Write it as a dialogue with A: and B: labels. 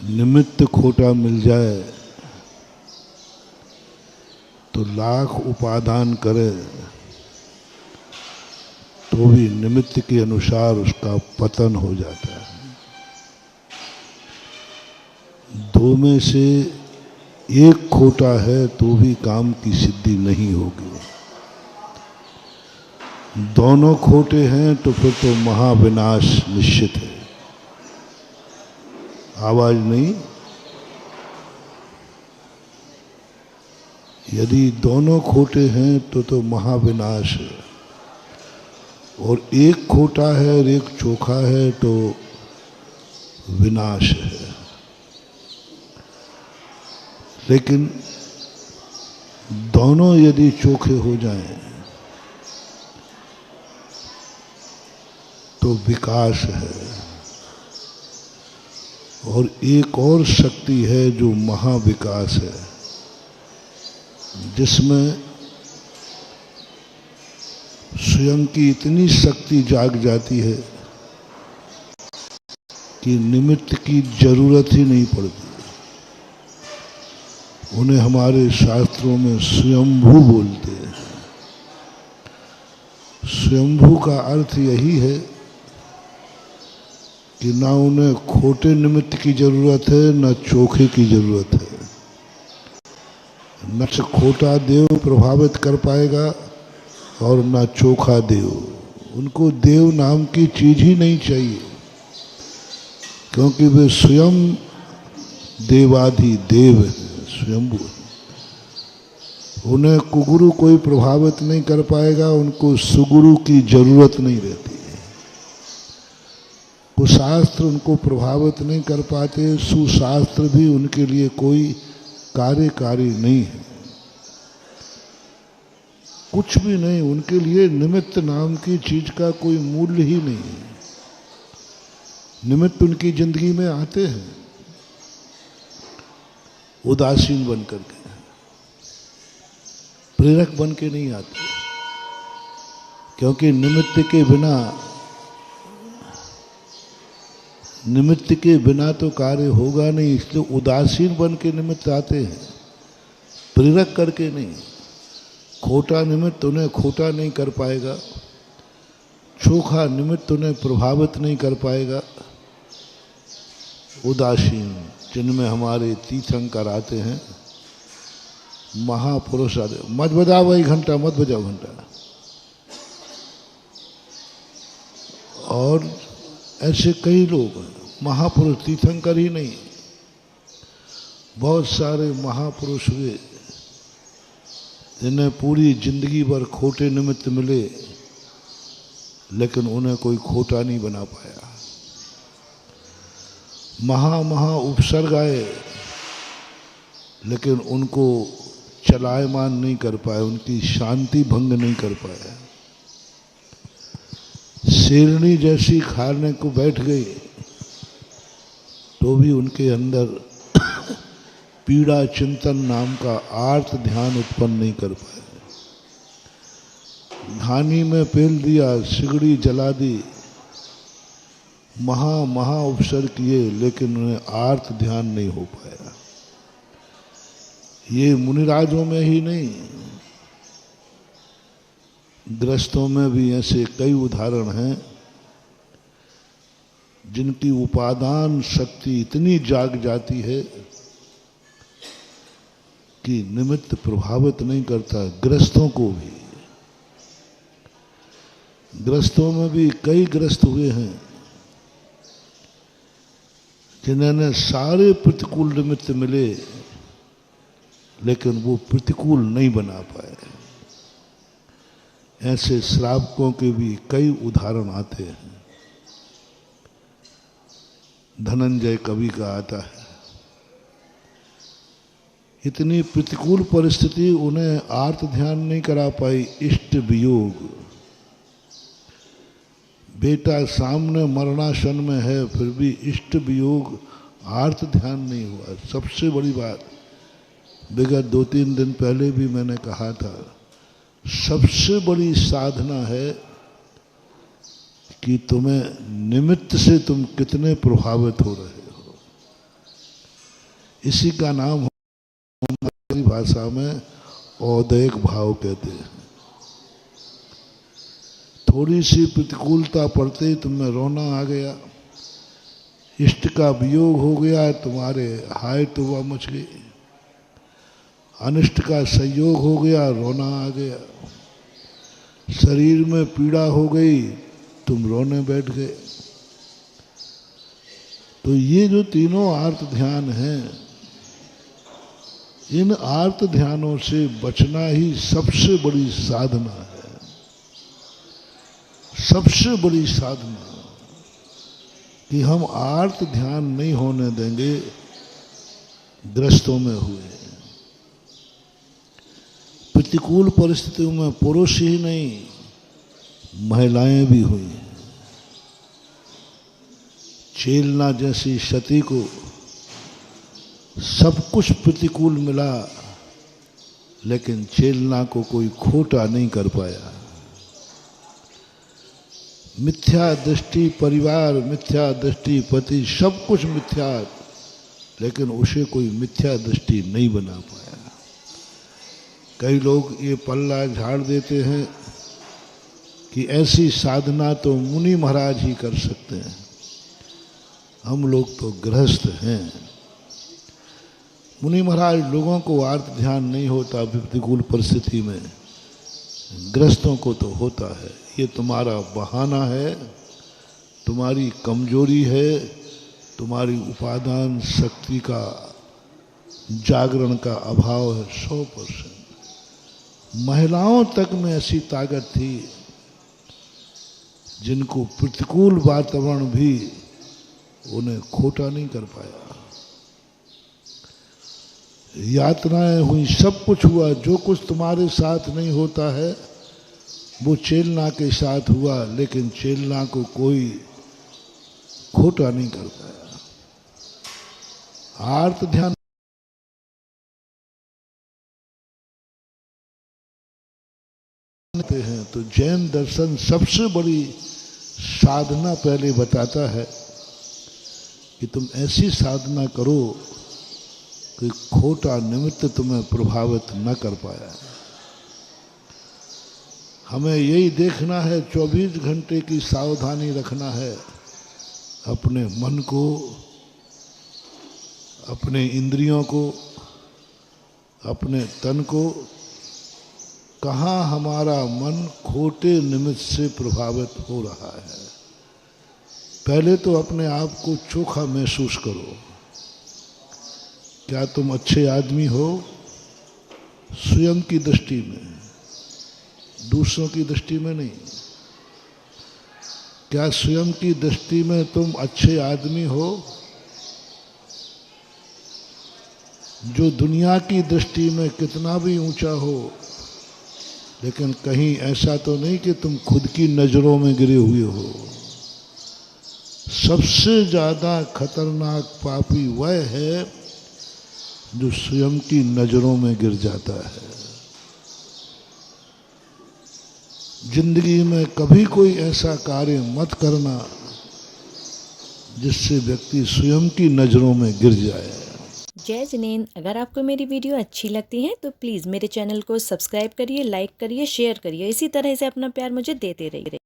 A: निमित्त खोटा मिल जाए तो लाख उपादान करे तो भी निमित्त के अनुसार उसका पतन हो जाता है। दो में से एक खोटा है तो भी काम की सिद्धि नहीं होगी। दोनों खोटे हैं तो फिर तो महाविनाश निश्चित है। आवाज नहीं। यदि दोनों खोटे हैं तो महाविनाश है, और एक खोटा है और एक चोखा है तो विनाश है। लेकिन दोनों यदि चोखे हो जाएं तो विकास है। और एक और शक्ति है जो महाविकास है, जिसमें स्वयं की इतनी शक्ति जाग जाती है कि निमित्त की जरूरत ही नहीं पड़ती। उन्हें हमारे शास्त्रों में स्वयंभू बोलते हैं। स्वयंभू का अर्थ यही है कि ना उन्हें खोटे निमित्त की जरूरत है, न चोखे की जरूरत है। न खोटा देव प्रभावित कर पाएगा और न चोखा देव। उनको देव नाम की चीज ही नहीं चाहिए, क्योंकि वे स्वयं देवाधि देव हैं, स्वयंभू। उन्हें कुगुरु कोई प्रभावित नहीं कर पाएगा, उनको सुगुरु की जरूरत नहीं रहती है। कुशास्त्र उनको प्रभावित नहीं कर पाते, सुशास्त्र भी उनके लिए कोई कार्यकारी नहीं है। कुछ भी नहीं, उनके लिए निमित्त नाम की चीज का कोई मूल्य ही नहीं है। निमित्त उनकी जिंदगी में आते हैं उदासीन बन करके, प्रेरक बन के नहीं आते, क्योंकि निमित्त के बिना तो कार्य होगा नहीं। इसलिए उदासीन बन के निमित्त आते हैं, प्रेरक करके नहीं। खोटा निमित्त उन्हें खोटा नहीं कर पाएगा, चोखा निमित्त उन्हें प्रभावित नहीं कर पाएगा। उदासीन, जिनमें हमारे तीर्थंकर आते हैं, महापुरुष आते। मत बजाओ भाई घंटा, मत बजाओ घंटा। और ऐसे कई लोग हैं, महापुरुष, तीर्थंकर ही नहीं, बहुत सारे महापुरुष हुए जिन्हें पूरी जिंदगी भर खोटे निमित्त मिले, लेकिन उन्हें कोई खोटा नहीं बना पाया। महा उपसर्ग आए, लेकिन उनको चलायमान नहीं कर पाए, उनकी शांति भंग नहीं कर पाया। शेरनी जैसी खाने को बैठ गई तो भी उनके अंदर पीड़ा चिंतन नाम का आर्त ध्यान उत्पन्न नहीं कर पाए। घानी में पेल दिया, सिगड़ी जला दी, महा उपसर्ग किए, लेकिन उन्हें आर्त ध्यान नहीं हो पाया। ये मुनिराजों में ही नहीं, गृहस्थों में भी ऐसे कई उदाहरण हैं जिनकी उपादान शक्ति इतनी जाग जाती है कि निमित्त प्रभावित नहीं करता। गृहस्थों को भी, गृहस्थों में भी कई गृहस्थ हुए हैं जिन्होंने सारे प्रतिकूल निमित्त मिले, लेकिन वो प्रतिकूल नहीं बना पाए। ऐसे श्रावकों के भी कई उदाहरण आते हैं। धनंजय कवि का आता है, इतनी प्रतिकूल परिस्थिति उन्हें आर्त ध्यान नहीं करा पाई। इष्ट वियोग, बेटा सामने मरणासन में है, फिर भी इष्ट वियोग, आर्त ध्यान नहीं हुआ। सबसे बड़ी बात, विगत 2-3 दिन पहले भी मैंने कहा था, सबसे बड़ी साधना है कि तुम्हें निमित्त से तुम कितने प्रभावित हो रहे हो। इसी का नाम हमारी भाषा में औदैक भाव कहते हैं। थोड़ी सी प्रतिकूलता पड़ते ही तुम्हें रोना आ गया, इष्ट का वियोग हो गया, तुम्हारे हाय तौबा मच गई, अनिष्ट का संयोग हो गया, रोना आ गया, शरीर में पीड़ा हो गई, तुम रोने बैठ गए। तो ये जो तीनों आर्त ध्यान हैं, इन आर्त ध्यानों से बचना ही सबसे बड़ी साधना है, सबसे बड़ी साधना, कि हम आर्त ध्यान नहीं होने देंगे। ग्रस्तों में हुए, प्रतिकूल परिस्थितियों में पुरुष ही नहीं महिलाएं भी हुई। चेलना जैसी सती को सब कुछ प्रतिकूल मिला, लेकिन चेलना को कोई खोटा नहीं कर पाया। मिथ्या दृष्टि परिवार, मिथ्या दृष्टि पति, सब कुछ मिथ्या, लेकिन उसे कोई मिथ्या दृष्टि नहीं बना पाया। कई लोग ये पल्ला झाड़ देते हैं कि ऐसी साधना तो मुनि महाराज ही कर सकते हैं, हम लोग तो गृहस्थ हैं। मुनि महाराज लोगों को आर्त ध्यान नहीं होता प्रतिकूल परिस्थिति में, गृहस्थों को तो होता है। ये तुम्हारा बहाना है, तुम्हारी कमजोरी है, तुम्हारी उपादान शक्ति का जागरण का अभाव है 100%। महिलाओं तक में ऐसी ताकत थी जिनको प्रतिकूल वातावरण भी उन्हें खोटा नहीं कर पाया। यातनाएं हुई, सब कुछ हुआ, जो कुछ तुम्हारे साथ नहीं होता है वो चेलना के साथ हुआ, लेकिन चेलना को कोई खोटा नहीं कर पाया। आर्त ध्यान हैं तो जैन दर्शन सबसे बड़ी साधना पहले बताता है कि तुम ऐसी साधना करो कि खोटा निमित्त तुम्हें प्रभावित न कर पाया। हमें यही देखना है, 24 घंटे की सावधानी रखना है अपने मन को, अपने इंद्रियों को, अपने तन को। कहाँ हमारा मन खोटे निमित्त से प्रभावित हो रहा है। पहले तो अपने आप को चोखा महसूस करो। क्या तुम अच्छे आदमी हो स्वयं की दृष्टि में, दूसरों की दृष्टि में नहीं? क्या स्वयं की दृष्टि में तुम अच्छे आदमी हो? जो दुनिया की दृष्टि में कितना भी ऊंचा हो, लेकिन कहीं ऐसा तो नहीं कि तुम खुद की नजरों में गिरे हुए हो। सबसे ज्यादा खतरनाक पापी वह है जो स्वयं की नजरों में गिर जाता है। जिंदगी में कभी कोई ऐसा कार्य मत करना जिससे व्यक्ति स्वयं की नजरों में गिर जाए।
B: जय जिनेंद्र, अगर आपको मेरी वीडियो अच्छी लगती है तो प्लीज़ मेरे चैनल को सब्सक्राइब करिए, लाइक करिए, शेयर करिए। इसी तरह से अपना प्यार मुझे देते रहिए।